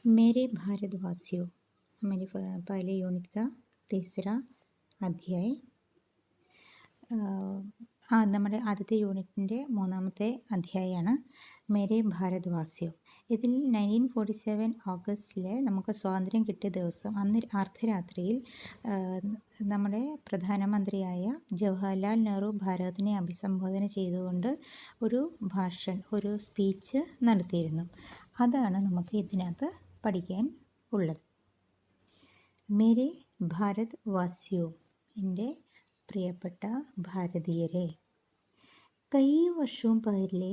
मेरे भारतवासियों, हमारे पहले യൂണിറ്റ് का तीसरा അധ്യായം. നമ്മുടെ ആദ്യത്തെ യൂണിറ്റിൻ്റെ മൂന്നാമത്തെ അധ്യായമാണ് മേരെ ഭാരത്വാസിയോ. ഇതിൽ 1947 ഓഗസ്റ്റിൽ നമുക്ക് സ്വാതന്ത്ര്യം കിട്ടിയ ദിവസം അന്ന് അർദ്ധരാത്രിയിൽ നമ്മുടെ പ്രധാനമന്ത്രിയായ ജവഹർലാൽ നെഹ്റു ഭാരതത്തിനെ അഭിസംബോധന ചെയ്തുകൊണ്ട് ഒരു സ്പീച്ച് നടത്തിയിരുന്നു. അതാണ് നമുക്ക് ഇതിനകത്ത് പഠിക്കാൻ ഉള്ളത്. മേരെ ഭാരത് വാസിയോ, എൻ്റെ പ്രിയപ്പെട്ട ഭാരതീയരെ, कई वर्षों पहले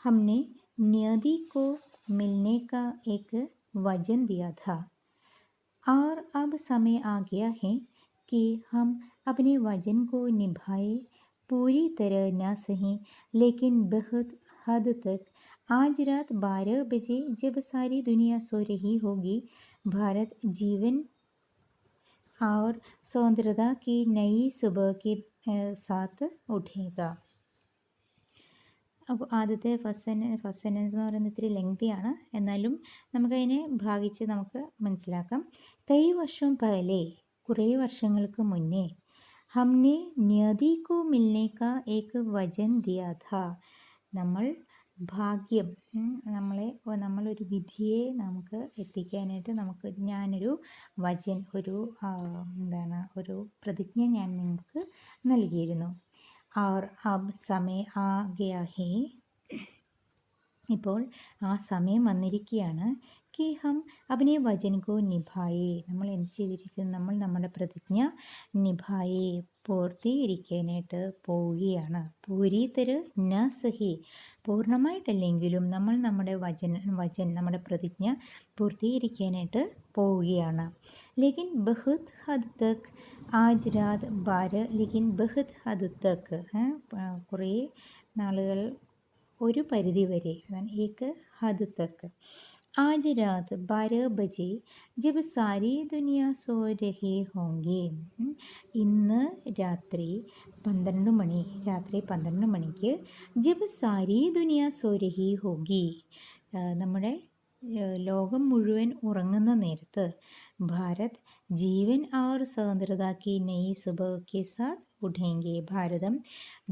हमने नियति को मिलने का एक वचन दिया था और अब समय आ गया है कि हम अपने वचन को निभाए. पूरी तरह न सही लेकिन बहुत हद तक. आज रात 12 बजे जब सारी दुनिया सो रही होगी, भारत जीवन और स्वतंत्रता की नई सुबह के साथ उठेगा. അപ്പോൾ ആദ്യത്തെ ഫസ്റ്റ് സെൻറ്റൻസ് എന്ന് പറയുന്നത് ഇത്തിരി ലെങ്തിയാണ്, എന്നാലും നമുക്കതിനെ ഭാഗിച്ച് നമുക്ക് മനസ്സിലാക്കാം. കൈ വർഷം പഹലെ, കുറേ വർഷങ്ങൾക്ക് മുന്നേ, ഹംനെ നിയതി കോ മിൽനെ കാ ഏക് വചൻ ദിയാ ഥാ, നമ്മൾ ഭാഗ്യം, നമ്മളൊരു വിധിയെ നമുക്ക് എത്തിക്കാനായിട്ട് ഞാനൊരു വചൻ, ഒരു പ്രതിജ്ഞ ഞാൻ നിങ്ങൾക്ക് നൽകിയിരുന്നു. और अब समय आ गया है, ഇപ്പോൾ ആ സമയം വന്നിരിക്കുകയാണ്. कि हम अपने वचन को निभाए, നമ്മൾ എന്ത് ചെയ്തിരിക്കുന്നു, നമ്മൾ നമ്മുടെ പ്രതിജ്ഞ നിഭായെ, പൂർത്തീകരിക്കാനായിട്ട് പോവുകയാണ്. പൂരി തര ന സഹി, പൂർണ്ണമായിട്ടല്ലെങ്കിലും നമ്മൾ നമ്മുടെ നമ്മുടെ പ്രതിജ്ഞ പൂർത്തീകരിക്കാനായിട്ട് പോവുകയാണ്. ലേക്കിൻ ബഹുത് ഹദ് തക്, ആജ് രാത് 12, ലേക്കിൻ ബഹുത് ഹദ് തക്, കുറേ നാളുകൾ, ഒരു പരിധി വരെ, ഏക് ഹദ് തക്. आज रात 12 बजे जब सारी दुनिया सो रही होंगी, ഇന്ന് രാത്രി 12 മണിക്ക് ജബ് സാരി ദുനിയ സോ രഹി ഹോഗി, നമ്മുടെ ലോകം മുഴുവൻ ഉറങ്ങുന്ന നേരത്ത്, ഭാരത് ജീവൻ और स्वतंत्रता की नई सुबह के साथ ഉഠേങ്കെ, ഭാരതം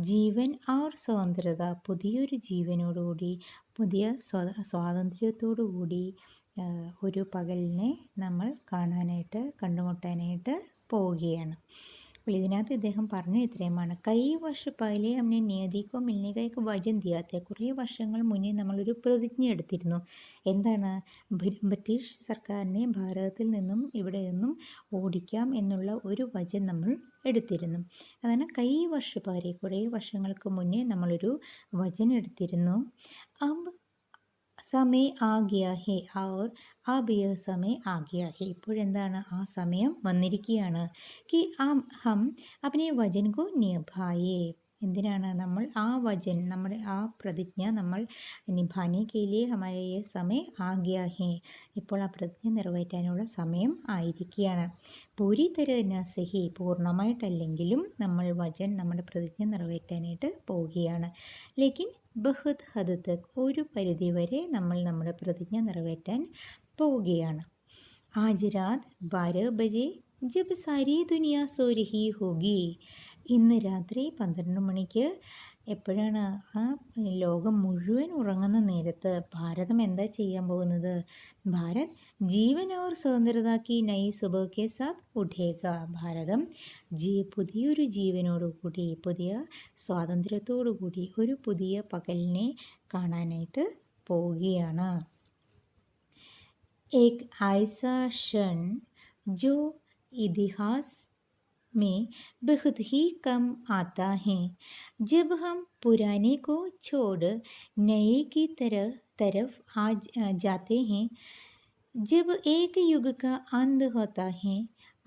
ജീവൻ और स्वतंत्रता, പുതിയൊരു ജീവനോടുകൂടി, പുതിയ സ്വാതന്ത്ര്യത്തോടുകൂടി ഒരു പകലിനെ നമ്മൾ കണ്ടുമുട്ടാനായിട്ട് പോവുകയാണ്. അപ്പോൾ ഇതിനകത്ത് ഇദ്ദേഹം പറഞ്ഞ ഇത്രയുമാണ്. കൈ വർഷ പഹലെ ഹംനെ നിയതിക്കോ മിൽനെ കാ ഏക് വചൻ ദിയാ ഥാ, കുറേ വർഷങ്ങൾ മുന്നേ നമ്മളൊരു പ്രതിജ്ഞ എടുത്തിരുന്നു. എന്താണ്? ബ്രിട്ടീഷ് സർക്കാരിനെ ഭാരതത്തിൽ നിന്നും ഇവിടെ നിന്നും ഓടിക്കാം എന്നുള്ള ഒരു വചൻ നമ്മൾ എടുത്തിരുന്നു. അതാണ് കൈ വർഷ പഹലെ, കുറേ വർഷങ്ങൾക്ക് മുന്നേ നമ്മളൊരു വചൻ എടുത്തിരുന്നു. അബ് സമയ ആ ഗയാ ഹെ ഔർ അബ് യഹ് സമയ ആ ഗയാ ഹെ, ഇപ്പോഴെന്താണ്? ആ സമയം വന്നിരിക്കുകയാണ്. കി ഹം അപ്നെ വചൻ കോ നിഭായേ, എന്തിനാണ്? നമ്മൾ ആ വചൻ, നമ്മുടെ ആ പ്രതിജ്ഞ നമ്മൾ നിഭാനെ കെ ലിയെ ഹമാരെ യേ സമയ ആ ഗയാ ഹെ, ഇപ്പോൾ ആ പ്രതിജ്ഞ നിറവേറ്റാനുള്ള സമയം ആയിരിക്കുകയാണ്. പൂരി തര ന സഹി, പൂർണ്ണമായിട്ടല്ലെങ്കിലും നമ്മൾ നമ്മുടെ പ്രതിജ്ഞ നിറവേറ്റാനായിട്ട് പോവുകയാണ്. ലേക്കിൻ ബഹുത് ഹദ് തക്, ഒരു പരിധി വരെ നമ്മൾ നമ്മുടെ പ്രതിജ്ഞ നിറവേറ്റാൻ പോവുകയാണ്. ആജ് രാത് 12 ബജെ ജബ് സാരി ദുനിയ സോ രഹി ഹോഗി, ഇന്ന് രാത്രി 12 മണിക്ക്, എപ്പോഴാണ്? ആ ലോകം മുഴുവൻ ഉറങ്ങുന്ന നേരത്ത് ഭാരതം എന്താ ചെയ്യാൻ പോകുന്നത്? ഭാരത് ജീവൻ और स्वतंत्रता की नई सुबह के साथ उठेगा, ഭാരതം പുതിയൊരു ജീവനോടുകൂടി, പുതിയ സ്വാതന്ത്ര്യത്തോടുകൂടി ഒരു പുതിയ പകലിനെ കാണാനായിട്ട് പോവുകയാണ്. एक ऐसा क्षण जो इतिहास में बहुत ही कम आता है, जब हम पुराने को छोड़ नए की तरफ आ जाते हैं. जब एक युग का अंत होता है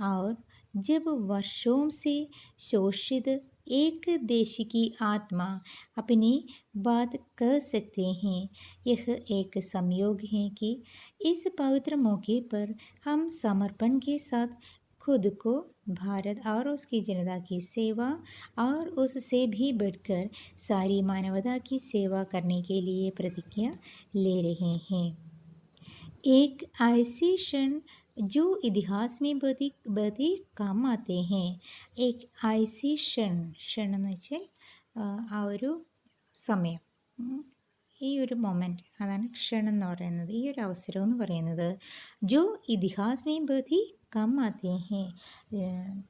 और जब वर्षों से शोषित एक देश की आत्मा अपनी बात कह सकते हैं. यह एक संयोग है कि इस पवित्र मौके पर हम समर्पण के साथ खुद को भारत और उसकी जनता की सेवा और उससे भी बढ़कर सारी मानवता की सेवा करने के लिए प्रतिज्ञा ले रहे हैं. एक ऐसे क्षण जो इतिहास में बहुत ही काम आते हैं. एक ऐसी क्षण എന്ന് വെച്ചാൽ ആ ഒരു സമയം, ഈ ഒരു മൊമെൻറ്റ്, അതാണ് ക്ഷണം എന്ന് പറയുന്നത്, ഈ ഒരു അവസരം എന്ന് പറയുന്നത്. ജോ ഇതിഹാസ് മേ ബഹുത് ഹി കം ആത്തെ ഹേ,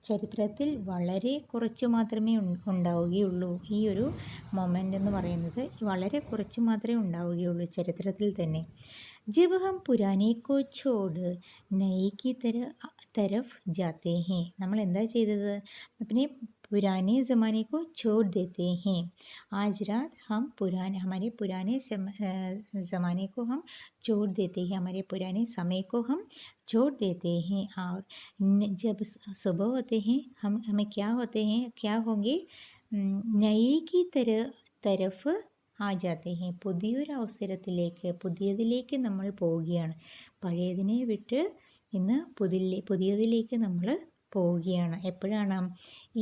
ചരിത്രത്തിൽ വളരെ കുറച്ച് മാത്രമേ ഉണ്ടാവുകയുള്ളൂ. ഈ ഒരു മൊമെൻ്റ് എന്ന് പറയുന്നത് വളരെ കുറച്ച് മാത്രമേ ഉണ്ടാവുകയുള്ളൂ ചരിത്രത്തിൽ തന്നെ. ജബ് ഹം പുരാനെ കോ ഛോഡ് നയെ കി തരഫ് ജാത്തെ ഹേ, നമ്മൾ എന്താ ചെയ്തത്? अपने पुराने ज़माने को छोड़ देते हैं. आज रात हम हमारे पुराने ज़माने को हम छोड़ देते हैं, हमारे पुराने समय को हम छोड़ देते हैं. और जब सुबह होते हैं हमें क्या होंगे? नए की तरफ ആ ജാത്തെ ഹേ, പുതിയൊരു അവസരത്തിലേക്ക്, പുതിയതിലേക്ക് നമ്മൾ പോവുകയാണ്. പഴയതിനെ വിട്ട് ഇന്ന് പുതിയതിലേക്ക് നമ്മൾ പോവുകയാണ്. എപ്പോഴാണ്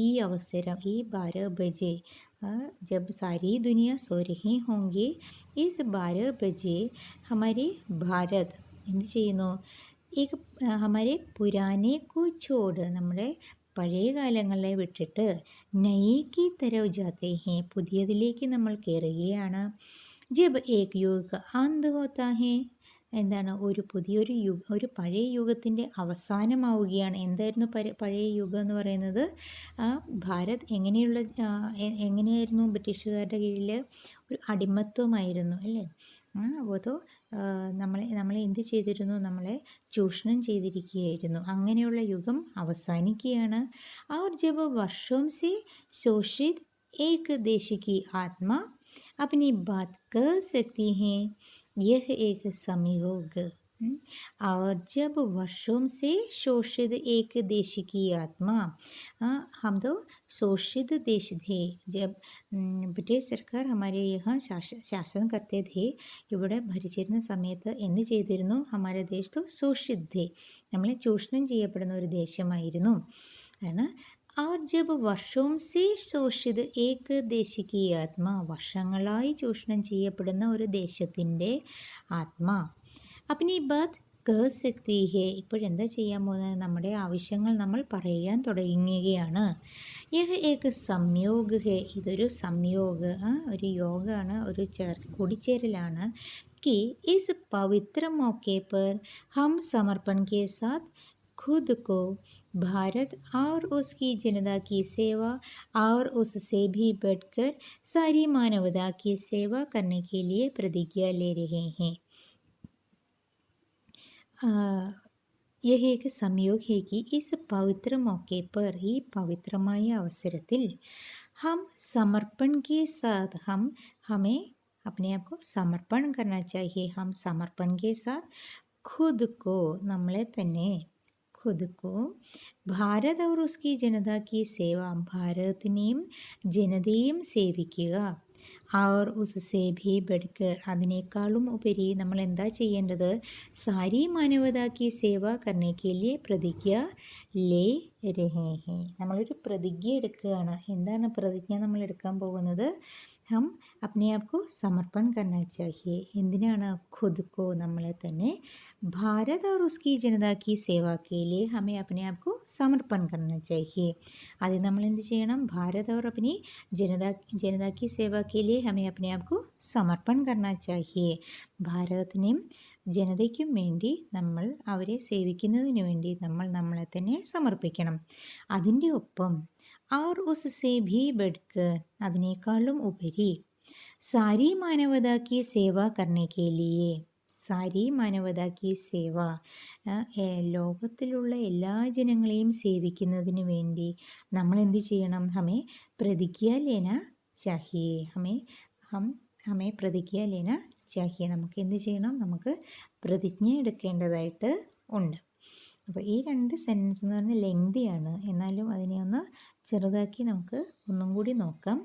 ഈ അവസരം? ഈ 12 ബജെ, ജബ് സാരി ദുനിയ സോ രഹി ഹോങ്കി, ഈസ് 12 ബജെ ഹമാരെ ഭാരത് എന്ത് ചെയ്യുന്നു? ഹമാരെ പുരാനെ കോ ഛോഡ്, നമ്മുടെ പഴയ കാലങ്ങളെ വിട്ടിട്ട് നയേക്ക് തരവ് ജാത്തെ ഹേ, പുതിയതിലേക്ക് നമ്മൾ കയറുകയാണ്. ജബ് ഏക് യുഗ് അന്ത് ഹോത്താ ഹേ, എന്താണ്? ഒരു പഴയ യുഗത്തിൻ്റെ അവസാനമാവുകയാണ്. എന്തായിരുന്നു പഴയ യുഗം എന്ന് പറയുന്നത്? ഭാരത് എങ്ങനെയായിരുന്നു? ബ്രിട്ടീഷുകാരുടെ കീഴിൽ ഒരു അടിമത്വമായിരുന്നു, അല്ലേ? അതോ നമ്മളെ എന്ത് ചെയ്തിരുന്നു? നമ്മളെ ചൂഷണം ചെയ്തിരിക്കുകയായിരുന്നു. അങ്ങനെയുള്ള യുഗം അവസാനിക്കുകയാണ്. और जब वर्षों से शोषित एक देश की आत्मा अपनी बात कर सकती है, यह एक संयोग. और जब वर्षों से शोषित एक देश की आत्मा, हम तो शोषित देश थे जब ब्रिटिश സർക്കാർ हमारे यहाँ शासन करते थे. ഇവിടെ ഭരിച്ചിരുന്ന സമയത്ത് എന്ത് ചെയ്തിരുന്നു? हमारे देश तो शोषित थे, നമ്മളെ ചൂഷണം ചെയ്യപ്പെടുന്ന ഒരു ദേശമായിരുന്നു ആണ്. और जब वर्षों से शोषित एक देश की आत्मा, വർഷങ്ങളായി ചൂഷണം ചെയ്യപ്പെടുന്ന ഒരു ദേശത്തിൻ്റെ ആത്മാ अपनी बात കർ സക്തി ഹേ, ഇപ്പോഴെന്താ ചെയ്യാൻ പോകുന്നത്? നമ്മുടെ ആവശ്യങ്ങൾ നമ്മൾ പറയാൻ തുടങ്ങുകയാണ്. യഹ് ഏക് സംയോഗ് ഹേ, ഇതൊരു സംയോഗ്, ഒരു യോഗമാണ്, ഒരു കൂടിച്ചേരലാണ്. कि इस पवित्र मौके पर हम समर्पण के साथ खुद को भारत और उसकी जनता की सेवा और उससे भी बढ़कर सारी मानवता की सेवा करने के लिए प्रतिज्ञा ले रहे हैं. यह एक संयोग है कि इस पवित्र मौके पर, ഈ പവിത്രമായ അവസരത്തിൽ, हम समर्पण के साथ, हमें अपने आप को समर्पण करना चाहिए. हम समर्पण के साथ खुद को, നമ്മളെ തന്നെ, खुद को भारत और उसकी जनता की सेवा, ഭാരതത്തിനെയും ജനതയെയും സേവിക്കുക. और उससे भी बढ़कर, അതിനേക്കാളും ഉപരി നമ്മൾ എന്താ ചെയ്യേണ്ടത്? സാരി മാനവതാക്കി സേവ കർണേക്ക് ലിയേ പ്രതിജ്ഞ ലേ രഹേ ഹേ, നമ്മളൊരു പ്രതിജ്ഞ എടുക്കുകയാണ്. എന്താണ് പ്രതിജ്ഞ നമ്മൾ എടുക്കാൻ പോകുന്നത്? हम अपने आप को समर्पण करना चाहिए. എന്തിനാണ്? खुद को, നമ്മളെ തന്നെ, भारत और उसकी जनता की सेवा के लिए हमें अपने आप को समर्पण करना चाहिए. അത് നമ്മൾ എന്ത് ചെയ്യണം? भारत और अपनी जनता की सेवा के लिए हमें अपने आप को समर्पण करना चाहिए. ഭാരതത്തിനും ജനതയ്ക്കും വേണ്ടി, നമ്മൾ അവരെ സേവിക്കുന്നതിന് വേണ്ടി നമ്മൾ നമ്മളെ തന്നെ സമർപ്പിക്കണം. അതിൻ്റെ ഒപ്പം और उससे भी बढ़कर, അതിനേക്കാളും ഉപരി, सारी मानवता की सेवा करने के लिए, സാരി മാനവതാക്കി സേവ, ലോകത്തിലുള്ള എല്ലാ ജനങ്ങളെയും സേവിക്കുന്നതിന് വേണ്ടി നമ്മൾ എന്ത് ചെയ്യണം? ഹമേ പ്രതിജ്ഞ ലേന ചാഹിയേ, ഹമേ പ്രതിജ്ഞ ലേന ചാഹിയേ, നമുക്ക് എന്ത് ചെയ്യണം? നമുക്ക് പ്രതിജ്ഞ എടുക്കേണ്ടതായിട്ട് ഉണ്ട്. അപ്പോൾ ഈ 2 സെൻറ്റൻസ് എന്ന് പറഞ്ഞാൽ ലെങ്തിയാണ്, എന്നാലും അതിനെ ഒന്ന് ചെറുതാക്കി നമുക്ക് ഒന്നും കൂടി നോക്കാം.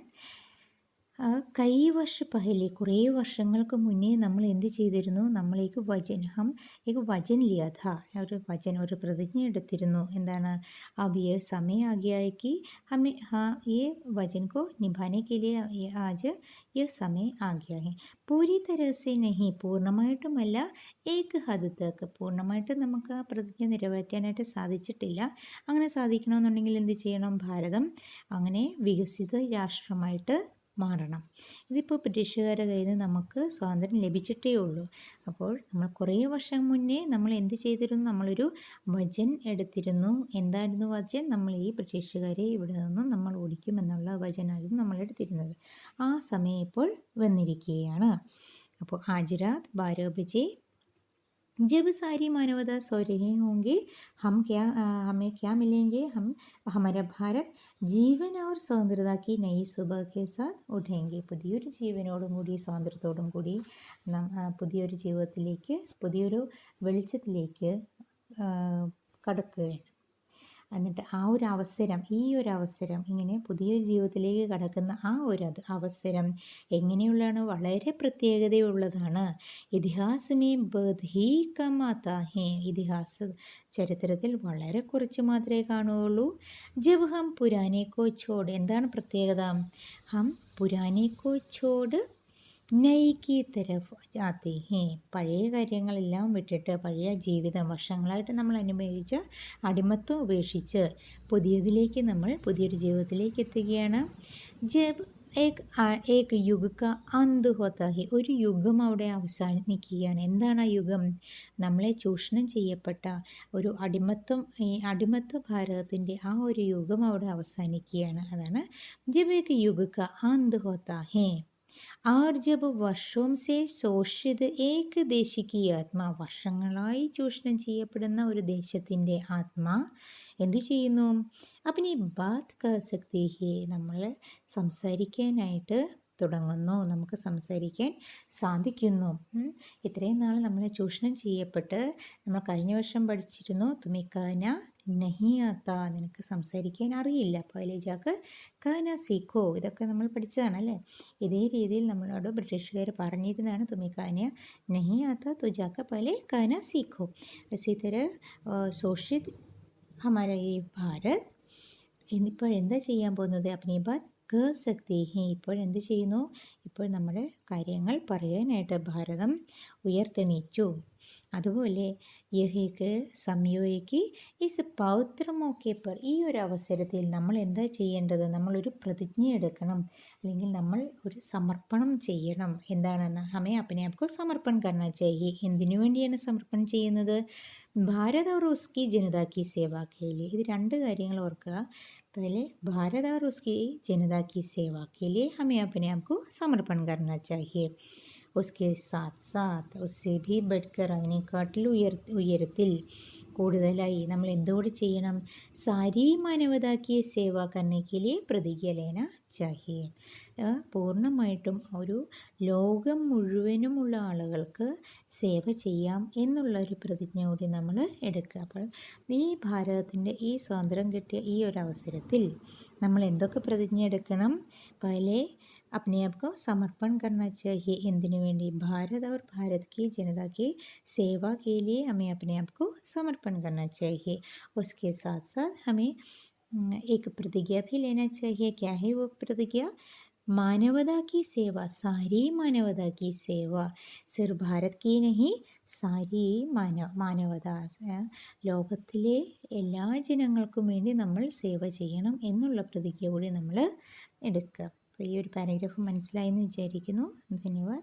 കई വർഷ പഹലെ കുറേ വർഷങ്ങൾക്ക് മുന്നേ നമ്മൾ എന്ത് ചെയ്തിരുന്നു? നമ്മൾ एक वचन लिया था, ഒരു പ്രതിജ്ഞ എടുത്തിരുന്നു. എന്താണ്? अब ये समय आ गया है कि हमें ये वचन को निभाने के लिए आज ये समय आ गया है. पूरी तरह से नहीं, പൂർണ്ണമായിട്ടുമല്ല, ഏക് ഹദ് തക്ക്, പൂർണ്ണമായിട്ടും നമുക്ക് ആ പ്രതിജ്ഞ നിറവേറ്റാനായിട്ട് സാധിച്ചിട്ടില്ല. അങ്ങനെ സാധിക്കണമെന്നുണ്ടെങ്കിൽ എന്ത് ചെയ്യണം? ഭാരതം അങ്ങനെ വികസിത രാഷ്ട്രമായിട്ട് മാറണം. ഇതിപ്പോൾ ബ്രിട്ടീഷുകാരുടെ കയ്യിൽ നിന്ന് നമുക്ക് സ്വാതന്ത്ര്യം ലഭിച്ചിട്ടേ ഉള്ളൂ. അപ്പോൾ നമ്മൾ കുറേ വർഷം മുന്നേ നമ്മൾ എന്ത് ചെയ്തിരുന്നു? നമ്മളൊരു വചൻ എടുത്തിരുന്നു. എന്തായിരുന്നു വചൻ? നമ്മൾ ഈ ബ്രിട്ടീഷുകാരെ ഇവിടെ നിന്നും നമ്മൾ ഓടിക്കുമെന്നുള്ള വചനായിരുന്നു നമ്മൾ എടുത്തിരുന്നത്. ആ സമയം ഇപ്പോൾ വന്നിരിക്കുകയാണ്. അപ്പോൾ ആജ് രാത് 12 बजे जब सारी मानवता सो रही होंगे, हमें क्या मिलेंगे? हमारा भारत ജീവൻ और സ്വതന്ത്രത की नई सुबह के साथ उठेंगे. പുതിയൊരു ജീവനോടും കൂടി സ്വാതന്ത്ര്യത്തോടും കൂടി പുതിയൊരു ജീവിതത്തിലേക്ക്, പുതിയൊരു വെളിച്ചത്തിലേക്ക് കടക്കുകയാണ്. എന്നിട്ട് ഈ ഒരു അവസരം ഇങ്ങനെ പുതിയൊരു ജീവിതത്തിലേക്ക് കടക്കുന്ന അവസരം എങ്ങനെയുള്ളതാണ്? വളരെ പ്രത്യേകതയുള്ളതാണ്. ഇതിഹാസമേ ബദ്ഹി കമാതാ ഹേ, ചരിത്രത്തിൽ വളരെ കുറച്ച് മാത്രമേ കാണുകയുള്ളൂ. ജബ് ഹം പുരാനെ കോ ഛോഡ്, എന്താണ് പ്രത്യേകത? ഹം പുരാനെ കോ ഛോഡ് നൈക്ക് തരഫ് ജാത്തെ ഹേ, പഴയ കാര്യങ്ങളെല്ലാം വിട്ടിട്ട്, പഴയ ജീവിതം, വർഷങ്ങളായിട്ട് നമ്മൾ അനുഭവിച്ച അടിമത്വം ഉപേക്ഷിച്ച് പുതിയതിലേക്ക് നമ്മൾ പുതിയൊരു ജീവിതത്തിലേക്ക് എത്തുകയാണ്. ജബ് ഏക് യുഗ് കാ അന്ത് ഹോത്താ ഹേ, ഒരു യുഗം അവിടെ അവസാനിക്കുകയാണ്. എന്താണ് ആ യുഗം? നമ്മളെ ചൂഷണം ചെയ്യപ്പെട്ട ഒരു അടിമത്വ ഭാരതത്തിൻ്റെ ആ ഒരു യുഗം അവിടെ അവസാനിക്കുകയാണ്. അതാണ് ജബ് ഏക് യുഗ് കാ അന്ത് ഹോത്താ ഹേ. और जब വർഷവും സേ ശോഷിത് ഏക് ദേശിക്ക് ആത്മാ, വർഷങ്ങളായി ചൂഷണം ചെയ്യപ്പെടുന്ന ഒരു ദേശത്തിൻ്റെ ആത്മാ എന്തു ചെയ്യുന്നു? അപ്പനി ബാത് കർ സക്തി ഹേ, നമ്മൾ സംസാരിക്കാനായിട്ട് തുടങ്ങുന്നു, നമുക്ക് സംസാരിക്കാൻ സാധിക്കുന്നു. ഇത്രയും നാൾ നമ്മളെ ചൂഷണം ചെയ്യപ്പെട്ട് നമ്മൾ കഴിഞ്ഞ വർഷം പഠിച്ചിരുന്നു തുമിക്കാന നഹി ആത്ത, നിനക്ക് സംസാരിക്കാൻ അറിയില്ല. പഹലെ ജാക്ക് കാന സീഖോ, ഇതൊക്കെ നമ്മൾ പഠിച്ചതാണ് അല്ലേ? ഇതേ രീതിയിൽ നമ്മളോട് ബ്രിട്ടീഷുകാർ പറഞ്ഞിരുന്നതാണ് തുമിക്കാന നഹി ആത്ത തു ജാക്ക പഹലെ കാന സീഖോ. ഇസി തരഹ് ശോഷിത് ഹമാര ഈ ഭാരത് ഇപ്പോഴെന്താ ചെയ്യാൻ പോകുന്നത്? അപ്നി ബാത് കർ സക്തി ഹേ, ഇപ്പോഴെന്ത് ചെയ്യുന്നു? ഇപ്പോൾ നമ്മുടെ കാര്യങ്ങൾ പറയാനായിട്ട് ഭാരതം ഉയർത്തെണീച്ചു. അതുപോലെ യഹിക്ക് സംയോയ്ക്ക് ഇസ് പൗത്ര മോക്കേപ്പർ, ഈ ഒരു അവസരത്തിൽ നമ്മൾ എന്താ ചെയ്യേണ്ടത്? നമ്മളൊരു പ്രതിജ്ഞ എടുക്കണം, അല്ലെങ്കിൽ നമ്മൾ ഒരു സമർപ്പണം ചെയ്യണം. എന്താണെന്ന്? ഹമേ അപ്പനെ ആപ്കോ സമർപ്പൺ കർണ ചാഹിയെ. എന്തിനു വേണ്ടിയാണ് സമർപ്പണം ചെയ്യുന്നത്? ഭാരത് और उसकी जनता की सेवा के लिए. ഇത് രണ്ട് കാര്യങ്ങൾ ഓർക്കുക. पहले भारत और उसकी जनता की सेवा के लिए हमें अपने आप को समर्पण करना चाहिए. उसके साथ साथ उससे भी बढ़कर അതിനെക്കാട്ടിൽ ഉയരത്തിൽ കൂടുതലായി നമ്മൾ എന്തുകൂടി ചെയ്യണം? സാരി മാനവതാക്കി സേവ കർണയ്ക്ക് ലിയേ പ്രതിജ്ഞ ലേന ചാഹിയെ. പൂർണ്ണമായിട്ടും ഒരു ലോകം മുഴുവനുമുള്ള ആളുകൾക്ക് സേവ ചെയ്യാം എന്നുള്ളൊരു പ്രതിജ്ഞ കൂടി നമ്മൾ എടുക്കുക. അപ്പോൾ ഈ ഭാരതത്തിൻ്റെ ഈ സ്വാതന്ത്ര്യം കിട്ടിയ ഈ ഒരു അവസരത്തിൽ നമ്മൾ എന്തൊക്കെ പ്രതിജ്ഞ എടുക്കണം? പഹലെ अपने आप को समर्पण करना चाहिए. എന്തിനു വേണ്ടി? भारत और भारत की जनता की सेवा के लिए हमें अपने आप को समर्पण करना चाहिए. उसके साथ साथ हमें एक प्रतिज्ञा भी लेना चाहिए. क्या है वो प्रतिज्ञा? मानवता की सेवा, सारी मानवता की सेवा, सिर्फ भारत की नहीं, സാരി മാനവത, ലോകത്തിലെ എല്ലാ ജനങ്ങൾക്കും വേണ്ടി നമ്മൾ സേവ ചെയ്യണം എന്നുള്ള പ്രതിജ്ഞ കൂടി നമ്മൾ എടുക്കുക. അപ്പോൾ ഈ ഒരു പാരഗ്രാഫ് മനസ്സിലായെന്ന് വിചാരിക്കുന്നു. ധന്യവാദ്.